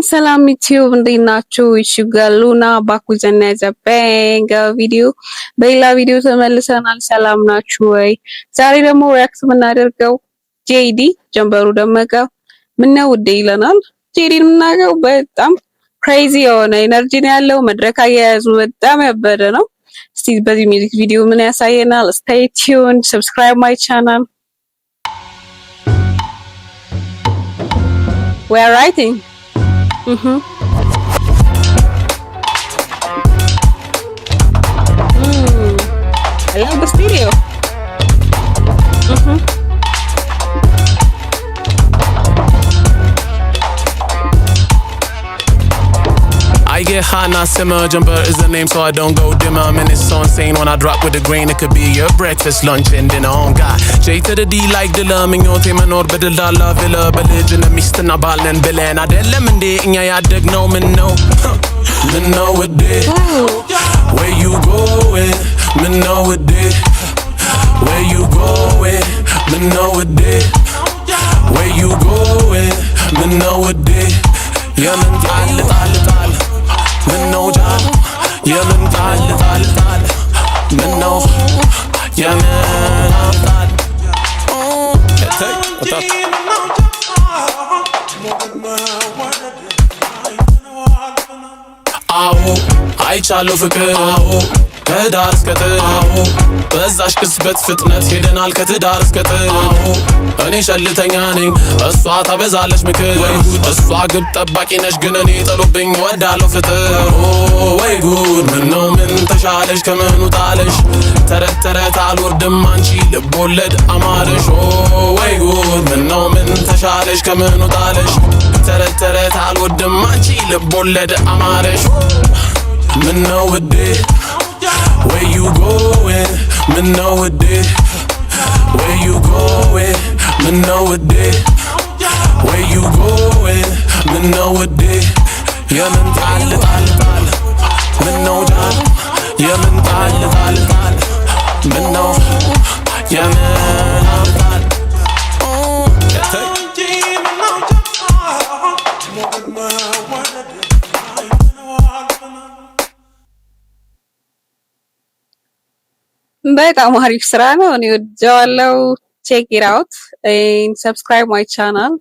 ሰላም ዩቲዩብ እንዴት ናችሁ? ይሽጋሉና ባክ with another bang ቪዲዮ በሌላ ቪዲዮ ተመልሰናል። ሰላም ናችሁ ወይ? ዛሬ ደግሞ ሪአክት የምናደርገው ጄዲ ጀንበሩ ደመቀ ምነው ውዴ ይለናል። ጄዲን የምናገው በጣም ክሬዚ የሆነ ኤነርጂ ነው ያለው። መድረክ አያያዙ በጣም ያበደ ነው። እስቲ በዚህ ሚውዚክ ቪዲዮ ምን ያሳየናል? stay tuned, subscribe my channel. We are writing. I love the stereo. I get high, not simmer. Jumper is the name, so I don't go dimmer. Man, it's so insane when I drop with the grain. It could be your breakfast, lunch, and dinner on God. J to the D like the love. Min yon team or better da love villa. Belligen and Mr. Nabal and Belen. I did lemon day in ya dig no men know. Men know it did. Where you going? Men know it did. Where you going? Men know it did. Where you going? Men know it did. Yeah, men tal. Men know job, yeah men tal. Men know, yeah men tal. What's up? Aho, I chalo fikir. Aho, ከዳር እስከ ጥግ በዛሽ ቅጽበት ፍጥነት ሄደናል ከትዳር እስከ ጥግ እኔ ሸልተኛ ነኝ እሷ ታበዛለች ምክር እሷ ግብ ጠባቂ ነሽ ግን እኔ ጥሎብኝ ወዳለው ፍጥር ወይ ጉድ ምነው ምን ተሻለሽ ከምኑ ጣለሽ ተረት ተረት አልወርድም አንቺ ልቦለድ አማረሽ ወይ ጉድ ምነው ምን ተሻለሽ ከምኑ ጣለሽ ተረት ተረት አልወርድም አንቺ ልቦለድ አማረሽ ምነው ውዴ Where you going? Me know it did. Where you going? Me know it did. Where you going? Me know it did. Yeah, men tal. Me know that. Yeah, men tal. Me know. Yeah, men tal. በጣም አሪፍ ስራ ነው። እኔ ወደዋለሁ። check it out and subscribe my channel.